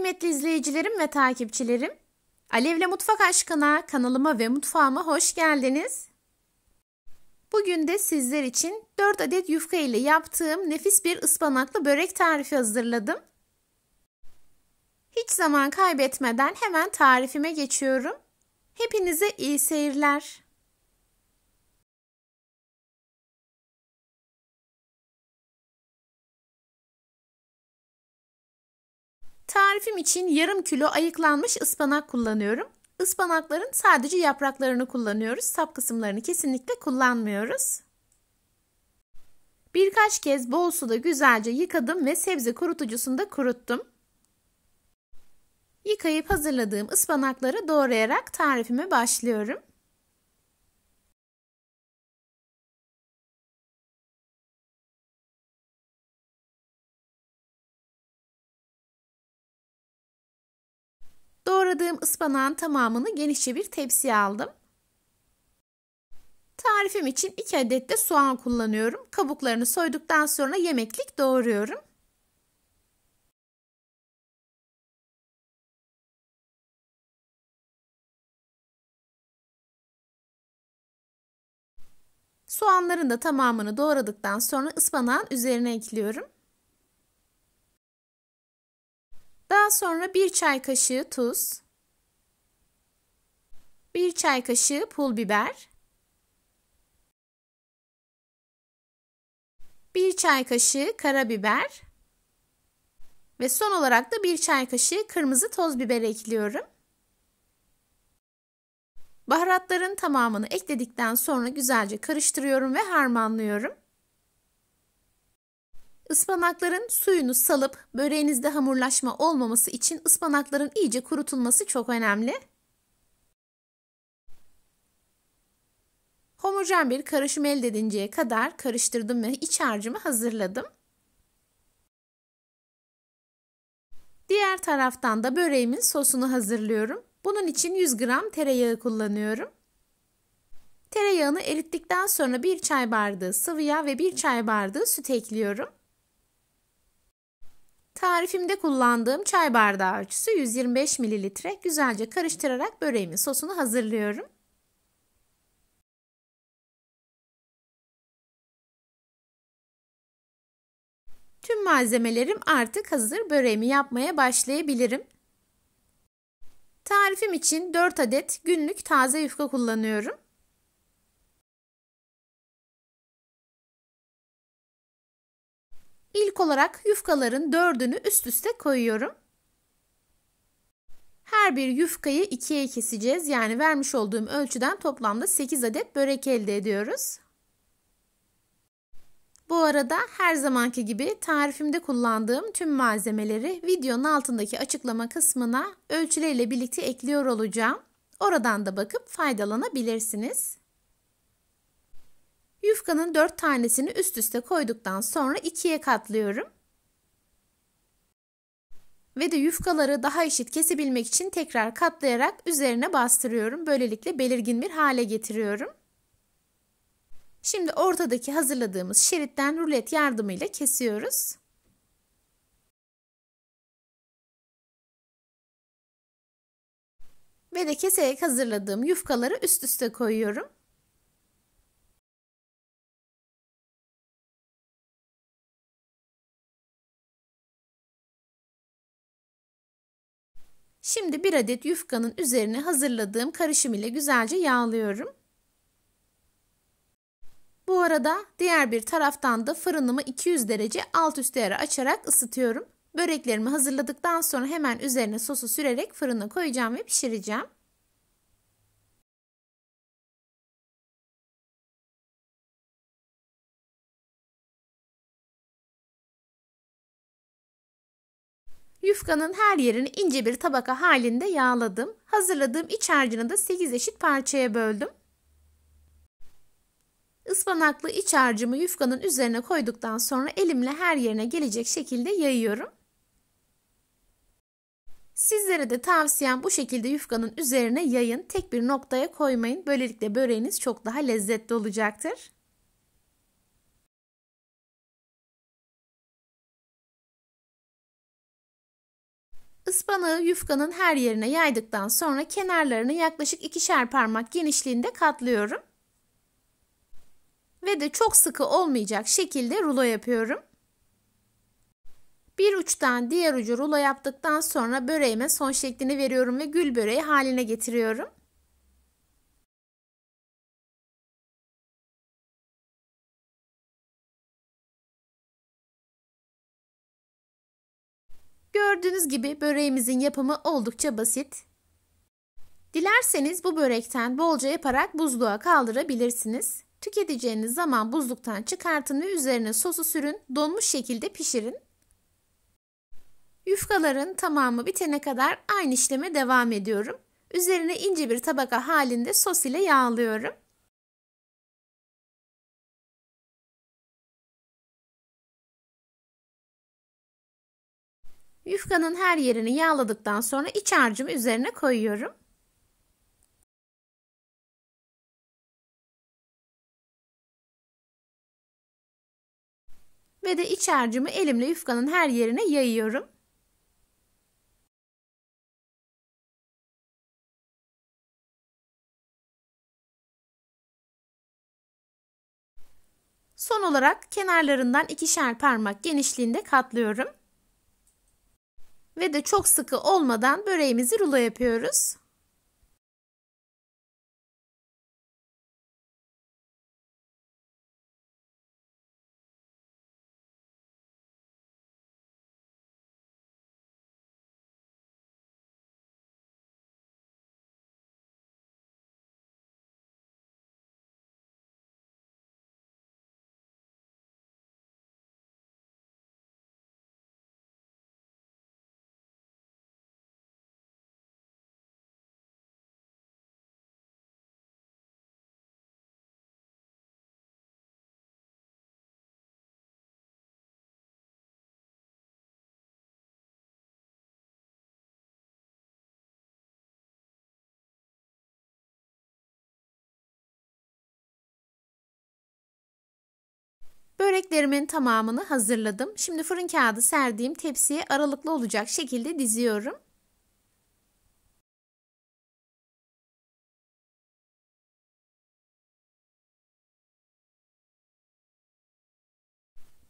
Kıymetli izleyicilerim ve takipçilerim, Alev'le Mutfak Aşkına kanalıma ve mutfağıma hoş geldiniz. Bugün de sizler için 4 adet yufka ile yaptığım nefis bir ıspanaklı börek tarifi hazırladım. Hiç zaman kaybetmeden hemen tarifime geçiyorum. Hepinize iyi seyirler. Tarifim için yarım kilo ayıklanmış ıspanak kullanıyorum. Ispanakların sadece yapraklarını kullanıyoruz. Sap kısımlarını kesinlikle kullanmıyoruz. Birkaç kez bol suda güzelce yıkadım ve sebze kurutucusunda kuruttum. Yıkayıp hazırladığım ıspanakları doğrayarak tarifime başlıyorum. Doğradığım ıspanağın tamamını genişçe bir tepsiye aldım. Tarifim için 2 adet de soğan kullanıyorum. Kabuklarını soyduktan sonra yemeklik doğruyorum. Soğanların da tamamını doğradıktan sonra ıspanağın üzerine ekliyorum. Daha sonra 1 çay kaşığı tuz, 1 çay kaşığı pul biber, 1 çay kaşığı karabiber ve son olarak da 1 çay kaşığı kırmızı toz biber ekliyorum. Baharatların tamamını ekledikten sonra güzelce karıştırıyorum ve harmanlıyorum. Ispanakların suyunu salıp böreğinizde hamurlaşma olmaması için ıspanakların iyice kurutulması çok önemli. Homojen bir karışım elde edinceye kadar karıştırdım ve iç harcımı hazırladım. Diğer taraftan da böreğimin sosunu hazırlıyorum. Bunun için 100 gram tereyağı kullanıyorum. Tereyağını erittikten sonra 1 çay bardağı sıvı yağ ve 1 çay bardağı süt ekliyorum. Tarifimde kullandığım çay bardağı ölçüsü 125 ml. Güzelce karıştırarak böreğimin sosunu hazırlıyorum. Tüm malzemelerim artık hazır. Böreğimi yapmaya başlayabilirim. Tarifim için 4 adet günlük taze yufka kullanıyorum. İlk olarak yufkaların 4'ünü üst üste koyuyorum. Her bir yufkayı 2'ye keseceğiz. Yani vermiş olduğum ölçüden toplamda 8 adet börek elde ediyoruz. Bu arada her zamanki gibi tarifimde kullandığım tüm malzemeleri videonun altındaki açıklama kısmına ölçüleriyle birlikte ekliyor olacağım. Oradan da bakıp faydalanabilirsiniz. Yufkanın 4 tanesini üst üste koyduktan sonra 2'ye katlıyorum. Ve de yufkaları daha eşit kesebilmek için tekrar katlayarak üzerine bastırıyorum. Böylelikle belirgin bir hale getiriyorum. Şimdi ortadaki hazırladığımız şeritten rulet yardımıyla kesiyoruz. Ve de keserek hazırladığım yufkaları üst üste koyuyorum. Şimdi 1 adet yufkanın üzerine hazırladığım karışım ile güzelce yağlıyorum. Bu arada diğer bir taraftan da fırınımı 200 derece alt üst ayarı açarak ısıtıyorum. Böreklerimi hazırladıktan sonra hemen üzerine sosu sürerek fırına koyacağım ve pişireceğim. Yufkanın her yerini ince bir tabaka halinde yağladım. Hazırladığım iç harcını da 8 eşit parçaya böldüm. Ispanaklı iç harcımı yufkanın üzerine koyduktan sonra elimle her yerine gelecek şekilde yayıyorum. Sizlere de tavsiyem bu şekilde yufkanın üzerine yayın. Tek bir noktaya koymayın. Böylelikle böreğiniz çok daha lezzetli olacaktır. Ispanağı yufkanın her yerine yaydıktan sonra kenarlarını yaklaşık 2'şer parmak genişliğinde katlıyorum. Ve de çok sıkı olmayacak şekilde rulo yapıyorum. Bir uçtan diğer ucu rulo yaptıktan sonra böreğime son şeklini veriyorum ve gül böreği haline getiriyorum. Gördüğünüz gibi böreğimizin yapımı oldukça basit. Dilerseniz bu börekten bolca yaparak buzluğa kaldırabilirsiniz. Tüketeceğiniz zaman buzluktan çıkartın ve üzerine sosu sürün, donmuş şekilde pişirin. Yufkaların tamamı bitene kadar aynı işleme devam ediyorum. Üzerine ince bir tabaka halinde sos ile yağlıyorum. Yufkanın her yerini yağladıktan sonra iç harcımı üzerine koyuyorum. Ve de iç harcımı elimle yufkanın her yerine yayıyorum. Son olarak kenarlarından 2'şer parmak genişliğinde katlıyorum. Ve de çok sıkı olmadan böreğimizi rulo yapıyoruz. Böreklerimin tamamını hazırladım. Şimdi fırın kağıdı serdiğim tepsiye aralıklı olacak şekilde diziyorum.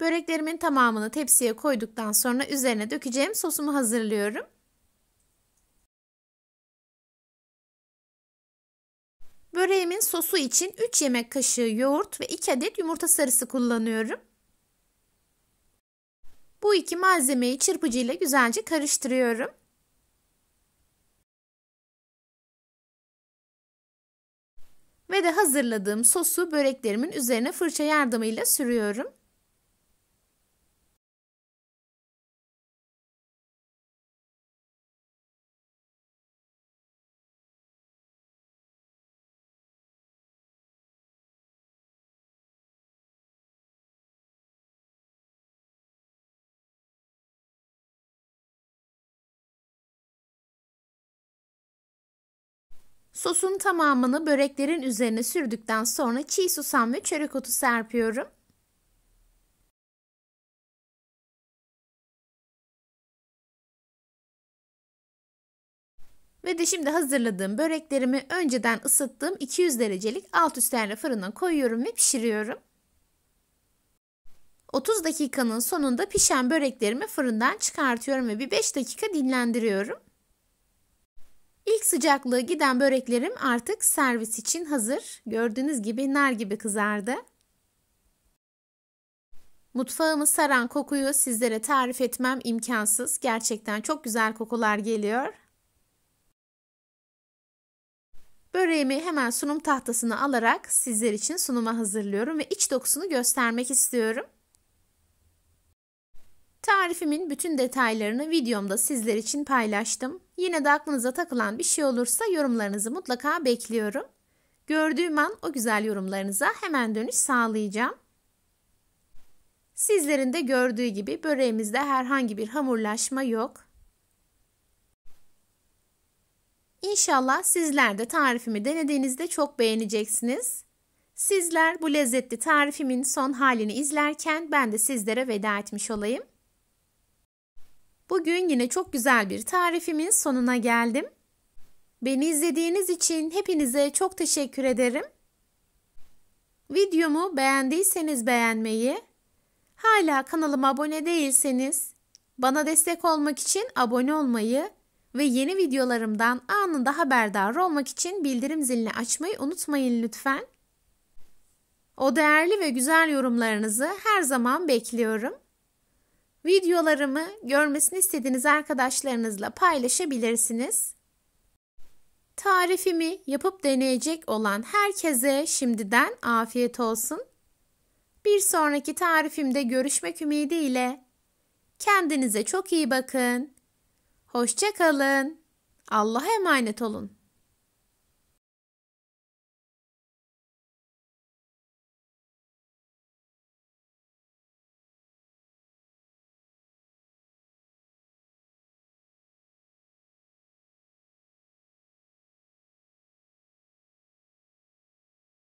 Böreklerimin tamamını tepsiye koyduktan sonra üzerine dökeceğim sosumu hazırlıyorum. Böreğimin sosu için 3 yemek kaşığı yoğurt ve 2 adet yumurta sarısı kullanıyorum. Bu iki malzemeyi çırpıcıyla güzelce karıştırıyorum. Ve de hazırladığım sosu böreklerimin üzerine fırça yardımıyla sürüyorum. Sosun tamamını böreklerin üzerine sürdükten sonra çiğ susam ve çörek otu serpiyorum. Ve de şimdi hazırladığım böreklerimi önceden ısıttığım 200 derecelik alt üst ayarlı fırına koyuyorum ve pişiriyorum. 30 dakikanın sonunda pişen böreklerimi fırından çıkartıyorum ve bir 5 dakika dinlendiriyorum. İlk sıcaklığı giden böreklerim artık servis için hazır. Gördüğünüz gibi nar gibi kızardı. Mutfağımı saran kokuyu sizlere tarif etmem imkansız. Gerçekten çok güzel kokular geliyor. Böreğimi hemen sunum tahtasına alarak sizler için sunuma hazırlıyorum ve iç dokusunu göstermek istiyorum. Tarifimin bütün detaylarını videomda sizler için paylaştım. Yine de aklınıza takılan bir şey olursa yorumlarınızı mutlaka bekliyorum. Gördüğüm an o güzel yorumlarınıza hemen dönüş sağlayacağım. Sizlerin de gördüğü gibi böreğimizde herhangi bir hamurlaşma yok. İnşallah sizler de tarifimi denediğinizde çok beğeneceksiniz. Sizler bu lezzetli tarifimin son halini izlerken ben de sizlere veda etmiş olayım. Bugün yine çok güzel bir tarifimin sonuna geldim. Beni izlediğiniz için hepinize çok teşekkür ederim. Videomu beğendiyseniz beğenmeyi, hala kanalıma abone değilseniz bana destek olmak için abone olmayı ve yeni videolarımdan anında haberdar olmak için bildirim zilini açmayı unutmayın lütfen. O değerli ve güzel yorumlarınızı her zaman bekliyorum. Videolarımı görmesini istediğiniz arkadaşlarınızla paylaşabilirsiniz. Tarifimi yapıp deneyecek olan herkese şimdiden afiyet olsun. Bir sonraki tarifimde görüşmek ümidiyle. Kendinize çok iyi bakın. Hoşça kalın. Allah'a emanet olun.